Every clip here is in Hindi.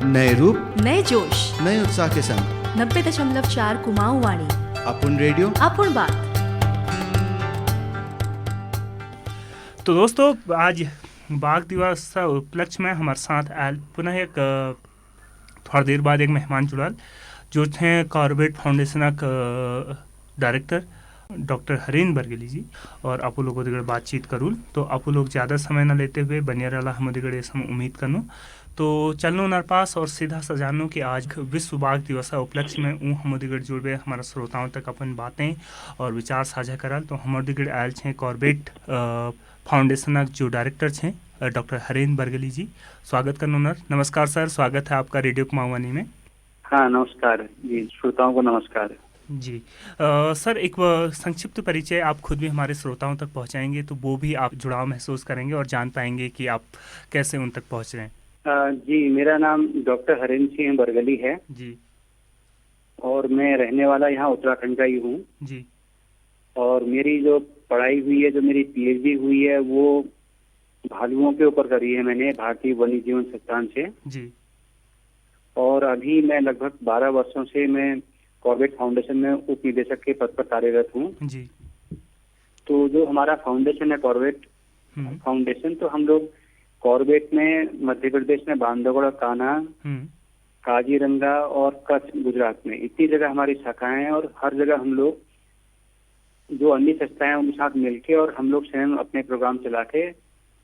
नए रूप, नए जोश, नए उत्साह के संग 90.4 कुमाऊं वाणी, अपन रेडियो, अपन बात। तो दोस्तों, आज बाघ दिवस उपलक्ष्य में हमारे साथ आयल पुनः एक थोड़ा देर बाद एक मेहमान जुड़ल जो थे Corbett foundation director doctor Haren Bargali ji. और आप लोग बातचीत करूँ तो आप लोग ज़्यादा समय न लेते हुए बनिया रहा हम उम्मीद करनू। तो चलनो नर पास और सीधा सजानो कि आज विश्व बाघ दिवस उपलक्ष्य में हम जुड़े हमारा श्रोताओं तक अपन बातें और विचार साझा करल। तो हमारे आयल छे कॉर्बेट फाउंडेशन जो डायरेक्टर छे डॉक्टर हरेन बरगली जी। स्वागत करनो नर। नमस्कार सर, स्वागत है आपका रेडियो कुमाऊनी में। हाँ नमस्कार जी, श्रोताओं को नमस्कार जी। सर, एक संक्षिप्त परिचय आप खुद भी हमारे श्रोताओं तक पहुंचाएंगे तो वो भी आप जुड़ाव महसूस करेंगे और जान पाएंगे कि आप कैसे उन तक पहुंच रहे हैं। जी, मेरा नाम डॉक्टर हरेन सिंह बरगली है जी। और मैं रहने वाला यहाँ उत्तराखंड का ही हूँ जी। और मेरी जो पढ़ाई हुई है, जो मेरी पीएचडी हुई है, वो भालुओं के ऊपर करी है मैंने भारतीय वन्य जीवन संस्थान से। जी। और अभी मैं लगभग 12 वर्षों से मैं कॉर्बेट फाउंडेशन में उप निदेशक के पद पर कार्यरत हूँ। जी। तो जो हमारा फाउंडेशन है कॉर्बेट फाउंडेशन, तो हम लोग कॉर्बेट में मध्य प्रदेश में बांधवगढ़, कान्हा, काजीरंगा और कच्छ गुजरात में इतनी जगह हमारी शाखाएं हैं और हर जगह हम लोग जो अन्य संस्थाएं हैं उनके साथ मिलके और हम लोग स्वयं अपने प्रोग्राम चला के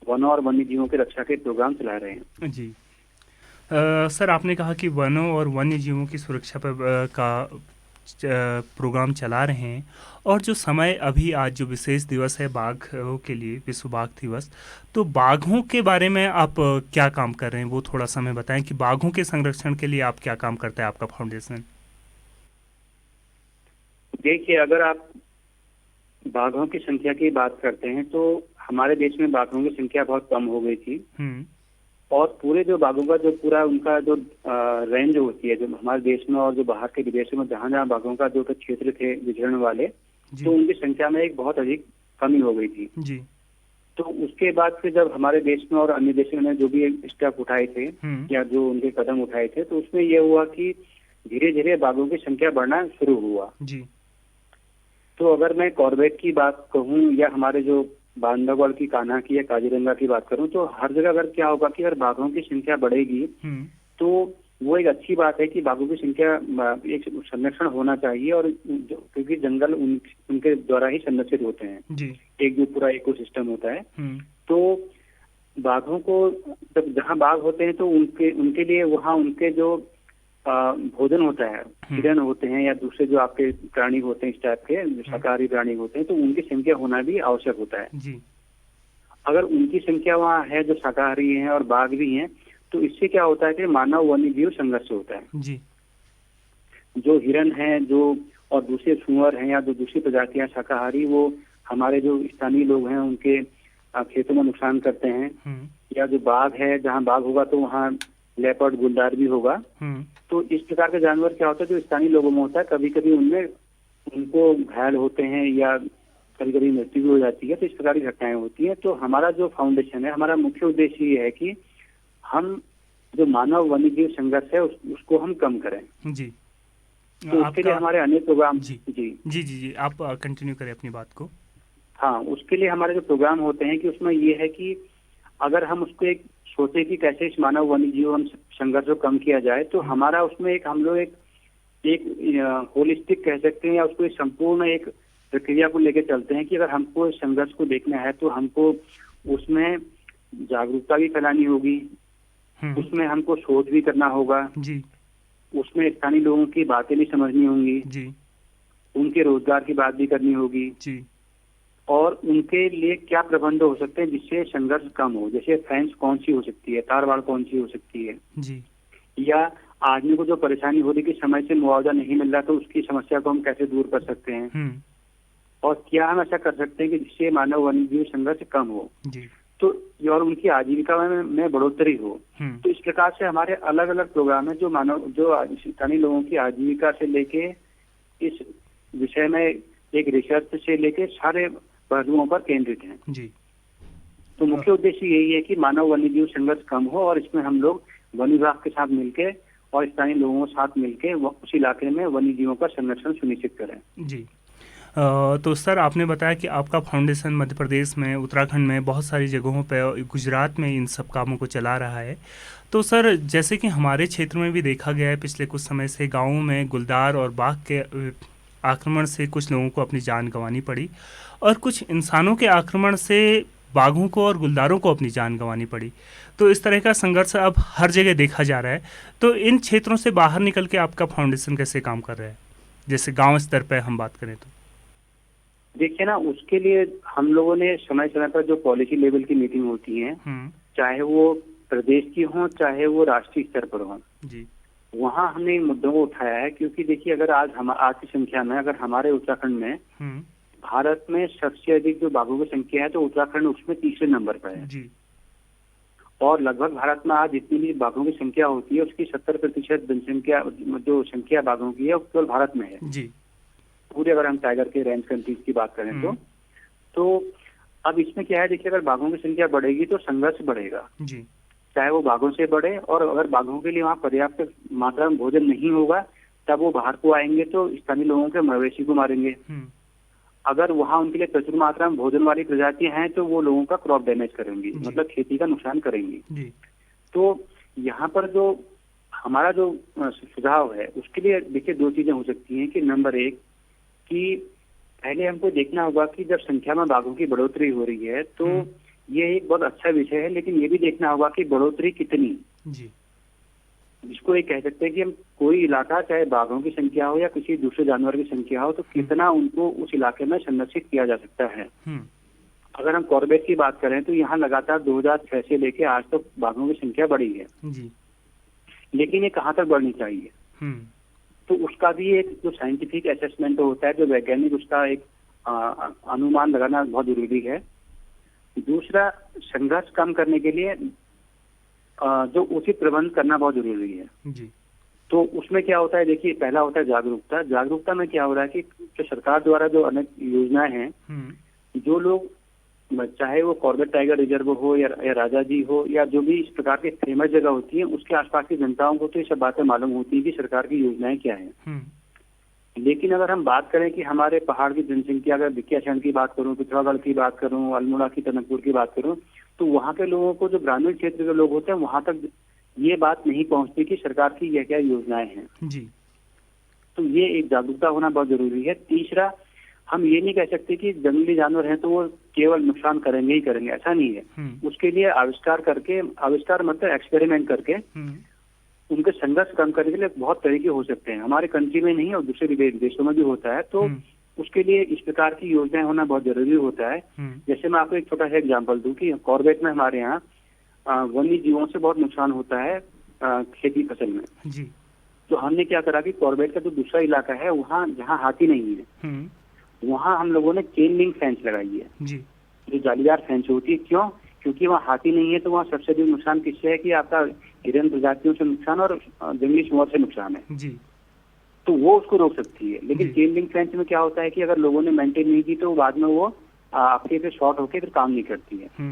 वनों और वन्य जीवों की रक्षा के प्रोग्राम चला रहे हैं। जी। सर, आपने कहा कि वनों और वन्य जीवों की सुरक्षा पर का प्रोग्राम चला रहे हैं और जो समय अभी आज जो विशेष दिवस है बाघों के लिए, विश्व बाघ दिवस, तो बाघों के बारे में आप क्या काम कर रहे हैं वो थोड़ा सा हमें बताएं कि बाघों के संरक्षण के लिए आप क्या काम करते हैं आपका फाउंडेशन। देखिए, अगर आप बाघों की संख्या की बात करते हैं तो हमारे देश में बाघों की संख्या बहुत कम हो गई थी और पूरे जो बाघों का जो पूरा उनका जो रेंज होती है जो हमारे देश में और जो बाहर के विदेशों में जहाँ जहाँ बाघों का जो क्षेत्र थे विचरण वाले, तो उनकी संख्या में एक बहुत अधिक कमी हो गई थी। जी। तो उसके बाद फिर जब हमारे देश में और अन्य देशों ने जो भी स्टेप उठाए थे या जो उनके कदम उठाए थे, तो उसमें यह हुआ कि धीरे धीरे बाघों की संख्या बढ़ना शुरू हुआ। जी। तो अगर मैं कॉर्बेट की बात कहूँ या हमारे जो बांधवगढ़ की, कान्हा की या काजीरंगा की बात करूं, तो हर जगह अगर क्या होगा कि अगर बाघों की संख्या बढ़ेगी तो वो एक अच्छी बात है कि बाघों की संख्या एक संरक्षण होना चाहिए और क्योंकि जंगल उनके द्वारा ही संरक्षित होते हैं। जी। एक जो पूरा इकोसिस्टम होता है, तो बाघों को जब जहाँ बाघ होते हैं तो उनके लिए वहाँ उनके जो भोजन होता है, हिरण होते हैं या दूसरे जो आपके प्राणी होते हैं इस टाइप के शाकाहारी प्राणी होते हैं, तो उनकी संख्या होना भी आवश्यक होता है। जी। अगर उनकी संख्या वहाँ है जो शाकाहारी हैं और बाघ भी हैं, तो इससे क्या होता है कि मानव वन्य जीव संघर्ष होता है। जी। जो हिरण हैं जो और दूसरे सुअर हैं या जो दूसरी प्रजातियां शाकाहारी, वो हमारे जो स्थानीय लोग हैं उनके खेतों में नुकसान करते हैं। या जो बाघ है, जहाँ बाघ होगा तो वहाँ लेपर्ड, गुलदार भी होगा। तो इस प्रकार के जानवर क्या होता है जो स्थानीय लोगों में होता है, कभी कभी उनमें उनको घायल होते हैं या कभी कभी मृत्यु भी हो जाती है। तो इस प्रकार की घटनाएं होती हैं। तो हमारा जो फाउंडेशन है, हमारा मुख्य उद्देश्य ये है कि हम जो मानव वन्य जीव संघर्ष है उसको हम कम करें। जी। तो उसके लिए हमारे अनेक प्रोग्राम। जी जी जी जी आप कंटिन्यू करें अपनी बात को। हाँ, उसके लिए हमारे जो प्रोग्राम होते हैं कि उसमें ये है कि अगर हम उसको एक सोचे कि कैसे इस मानव वन्य जीव संघर्ष को कम किया जाए, तो हमारा उसमें हम लोग एक होलिस्टिक कह सकते हैं या उसको एक संपूर्ण एक प्रक्रिया को लेकर चलते हैं कि अगर हमको इस संघर्ष को देखना है तो हमको उसमें जागरूकता भी फैलानी होगी, उसमें हमको शोध भी करना होगा। जी। उसमें स्थानीय लोगों की बातें भी समझनी होंगी। जी। उनके रोजगार की बात भी करनी होगी। जी। और उनके लिए क्या प्रबंध हो सकते हैं जिससे संघर्ष कम हो। जैसे फेंस कौन सी हो सकती है, तारवाड़ कौन सी हो सकती है। जी। या आदमी को जो परेशानी हो रही कि समय से मुआवजा नहीं मिल रहा, तो उसकी समस्या को हम कैसे दूर कर सकते हैं और क्या हम ऐसा कर सकते हैं कि जिससे मानव वन्य जीव संघर्ष कम हो। जी। तो और उनकी आजीविका में बढ़ोतरी हो। तो इस प्रकार से हमारे अलग अलग प्रोग्राम है जो स्थानीय लोगों की आजीविका से लेके इस विषय में एक रिसर्च से लेके सारे पहलुओं पर केंद्रित हैं। जी। तो मुख्य उद्देश्य यही है कि मानव वन्य जीव संघर्ष कम हो और इसमें हम लोग वन विभाग के साथ मिलके और स्थानीय लोगों के साथ मिलके उस इलाके में वन्य जीवों का संरक्षण सुनिश्चित करें। जी। तो सर आपने बताया कि आपका फाउंडेशन मध्य प्रदेश में, उत्तराखंड में, बहुत सारी जगहों पे, गुजरात में इन सब कामों को चला रहा है। तो सर जैसे कि हमारे क्षेत्र में भी देखा गया है पिछले कुछ समय से गाँवों में गुलदार और बाघ के आक्रमण से कुछ लोगों को अपनी जान गंवानी पड़ी और कुछ इंसानों के आक्रमण से बाघों को और गुलदारों को अपनी जान गंवानी पड़ी। तो इस तरह का संघर्ष अब हर जगह देखा जा रहा है। तो इन क्षेत्रों से बाहर निकल के आपका फाउंडेशन कैसे काम कर रहा है, जैसे गांव स्तर पर हम बात करें तो? देखिए ना, उसके लिए हम लोगों ने समय समय पर जो पॉलिसी लेवल की मीटिंग होती है, चाहे वो प्रदेश की हो चाहे वो राष्ट्रीय स्तर पर हो जी, वहाँ हमने इन मुद्दों को उठाया है। क्योंकि देखिए, अगर आज की संख्या में अगर हमारे उत्तराखंड में भारत में सबसे अधिक जो बाघों की संख्या है तो उत्तराखंड उसमें तीसरे नंबर पर है जी। और लगभग भारत में आज जितनी भी बाघों की संख्या होती है उसकी 70% जनसंख्या जो संख्या बाघों की है वो केवल भारत में है जी। पूरे अगर हम टाइगर के रेंज कंट्रीज की बात करें तो अब इसमें क्या है, देखिए, अगर बाघों की संख्या बढ़ेगी तो संघर्ष बढ़ेगा जी। चाहे वो बाघों से बढ़े, और अगर बाघों के लिए वहाँ पर्याप्त मात्रा में भोजन नहीं होगा तब वो बाहर को आएंगे तो स्थानीय लोगों के मवेशी को मारेंगे। अगर वहाँ उनके लिए प्रचुर मात्रा में भोजन वाली प्रजातियां हैं तो वो लोगों का क्रॉप डैमेज करेंगी, मतलब खेती का नुकसान करेंगी। तो यहाँ पर जो हमारा जो सुझाव है उसके लिए देखिए दो चीजें हो सकती हैं कि नंबर एक कि पहले हमको देखना होगा कि जब संख्या में बाघों की बढ़ोतरी हो रही है तो ये एक बहुत अच्छा विषय है, लेकिन ये भी देखना होगा कि बढ़ोतरी कितनी जी। जिसको ये कह सकते हैं कि हम कोई इलाका चाहे बाघों की संख्या हो या किसी दूसरे जानवर की संख्या हो तो कितना उनको उस इलाके में संरक्षित किया जा सकता है। अगर हम कॉर्बेट की बात करें तो यहाँ लगातार 2006 से लेके आज तक बाघों की संख्या बढ़ी है जी। लेकिन ये कहाँ तक बढ़नी चाहिए, तो उसका भी एक जो साइंटिफिक असेसमेंट होता है, जो वैज्ञानिक उसका एक अनुमान लगाना बहुत जरूरी है। दूसरा, संघर्ष कम करने के लिए जो उचित प्रबंध करना बहुत जरूरी है जी। तो उसमें क्या होता है, देखिए, पहला होता है जागरूकता में क्या हो रहा है कि जो सरकार द्वारा जो अनेक योजनाएं हैं, जो लोग चाहे वो कॉर्बेट टाइगर रिजर्व हो या राजा जी हो या जो भी इस प्रकार की फेमस जगह होती है उसके आसपास की जनताओं को तो ये सब बातें मालूम होती है कि सरकार की योजनाएं क्या है। लेकिन अगर हम बात करें कि हमारे पहाड़ की जनसंख्या, अगर भिकियासैंण की बात करूं, पिथौरागढ़ की बात करूं, अल्मोड़ा की, टनकपुर की बात करूं, तो वहाँ के लोगों को, जो ग्रामीण क्षेत्र के लोग होते हैं, वहां तक ये बात नहीं पहुंचती कि सरकार की यह क्या योजनाएं हैं जी। तो ये एक जागरूकता होना बहुत जरूरी है। तीसरा, हम ये नहीं कह सकते कि जंगली जानवर हैं तो वो केवल नुकसान करेंगे ही करेंगे, ऐसा नहीं है। उसके लिए आविष्कार मतलब एक्सपेरिमेंट करके उनके संघर्ष कम करने के लिए बहुत तरीके हो सकते हैं। हमारे कंट्री में नहीं और दूसरे देशों में भी होता है, तो उसके लिए इस प्रकार की योजनाएं होना बहुत जरूरी होता है। जैसे मैं आपको एक छोटा सा एग्जांपल दूं कि कॉर्बेट में हमारे यहाँ वन्य जीवों से बहुत नुकसान होता है खेती फसल में जी। तो हमने क्या करा कि कॉर्बेट का जो दूसरा इलाका है वहाँ जहाँ हाथी नहीं है वहाँ हम लोगों ने चेन लिंक फेंस लगाई है जी। जो जालीदार फेंस होती है। क्यों? क्योंकि वहाँ हाथी नहीं है तो वहाँ सबसे अधिक नुकसान किससे है कि आपका हिरन प्रजातियों से नुकसान और जंगली सुअर से नुकसान है जी। तो वो उसको रोक सकती है। लेकिन चेन लिंक फेंस में क्या होता है कि अगर लोगों ने मेंटेन नहीं की तो बाद में वो आपके पे शॉर्ट होकर फिर काम नहीं करती है।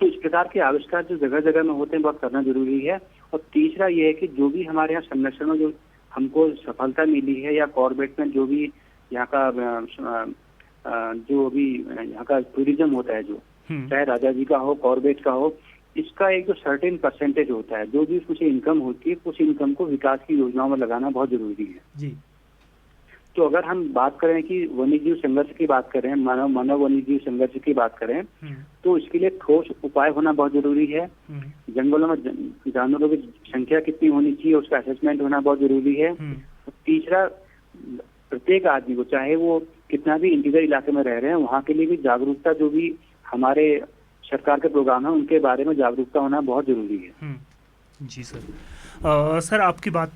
तो इस प्रकार के आविष्कार जो जगह जगह में होते हैं बहुत करना जरूरी है। और तीसरा ये है कि जो भी हमारे यहाँ संरक्षण में जो हमको सफलता मिली है या कॉर्बेट में जो भी यहाँ का जो अभी यहाँ का टूरिज्म होता है, जो चाहे राजा जी का हो, कॉर्बेट का हो, इसका एक जो सर्टेन परसेंटेज होता है, जो भी उसमें से इनकम होती है, उस इनकम को विकास की योजनाओं में लगाना बहुत जरूरी है जी। तो अगर हम बात करें कि वन्यजीव संघर्ष की बात करें, मानव वन्यजीव संघर्ष की बात करें, तो इसके लिए ठोस उपाय होना बहुत जरूरी है। जंगलों में जानवरों की संख्या कितनी होनी चाहिए उसका असेसमेंट होना बहुत जरूरी है। तीसरा, प्रत्येक आदमी को, चाहे वो कितना भी इंटीरियर इलाके में रह रहे हैं, वहाँ के लिए भी जागरूकता, जो भी हमारे सरकार के प्रोग्राम है उनके बारे में जागरूकता होना बहुत जरूरी है जी सर। सर आपकी बात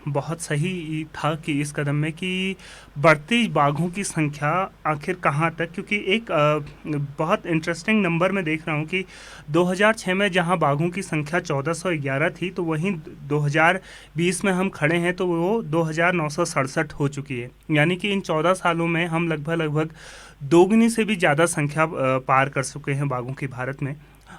बहुत सही था कि इस कदम में कि बढ़ती बाघों की संख्या आखिर कहाँ तक, क्योंकि एक बहुत इंटरेस्टिंग नंबर मैं देख रहा हूँ कि 2006 में जहाँ बाघों की संख्या 1411 थी तो वहीं 2020 में हम खड़े हैं तो वो 2967 हो चुकी है। यानी कि इन 14 सालों में हम लगभग दोगुनी से भी ज़्यादा संख्या पार कर चुके हैं बाघों की भारत में।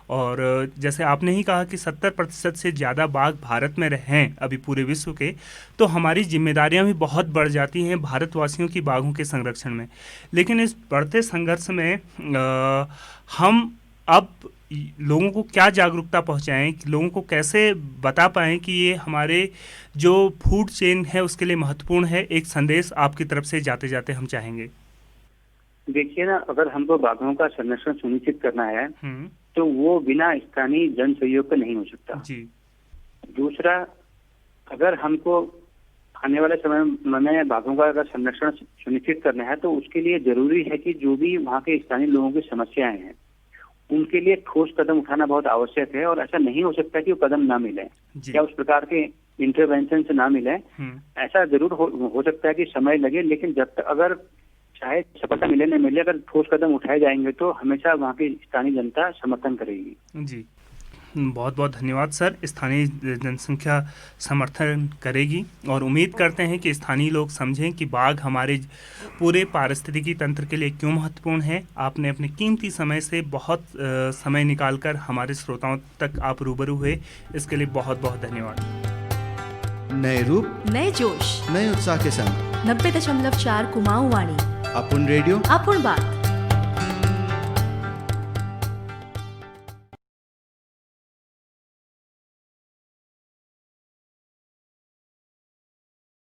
और जैसे आपने ही कहा कि 70% से ज़्यादा बाघ भारत में हैं अभी पूरे विश्व के, तो हमारी जिम्मेदारियां भी बहुत बढ़ जाती हैं भारतवासियों की बाघों के संरक्षण में। लेकिन इस बढ़ते संघर्ष में हम अब लोगों को क्या जागरूकता पहुंचाएं, कि लोगों को कैसे बता पाएं कि ये हमारे जो फूड चेन है उसके लिए महत्वपूर्ण है। एक संदेश आपकी तरफ से जाते जाते हम चाहेंगे। देखिए ना, अगर हमको बाघों का संरक्षण सुनिश्चित करना है तो वो बिना स्थानीय जन सहयोग के नहीं हो सकता जी। दूसरा, अगर हमको आने वाले समय में बाघों का अगर संरक्षण सुनिश्चित करना है तो उसके लिए जरूरी है कि जो भी वहाँ के स्थानीय लोगों की समस्याएं हैं उनके लिए ठोस कदम उठाना बहुत आवश्यक है। और ऐसा नहीं हो सकता कि वो कदम ना मिले या उस प्रकार के इंटरवेंशन से ना मिले। ऐसा जरूर हो सकता है कि समय लगे, लेकिन जब तक अगर चाहे सफलता मिले न मिले, अगर ठोस कदम उठाए जाएंगे तो हमेशा वहाँ की स्थानीय जनता समर्थन करेगी। जी, बहुत बहुत धन्यवाद सर। स्थानीय जनसंख्या समर्थन करेगी और उम्मीद करते हैं कि स्थानीय लोग समझें कि बाघ हमारे पूरे पारिस्थितिकी तंत्र के लिए क्यों महत्वपूर्ण है। आपने अपने कीमती समय से बहुत समय निकालकर हमारे श्रोताओं तक आप रूबरू हुए, इसके लिए बहुत बहुत धन्यवाद। नए रूप, नए जोश, नए उत्साह के संग 90.4 कुमाऊं वाणी। आपण रेडियो, आपण बात।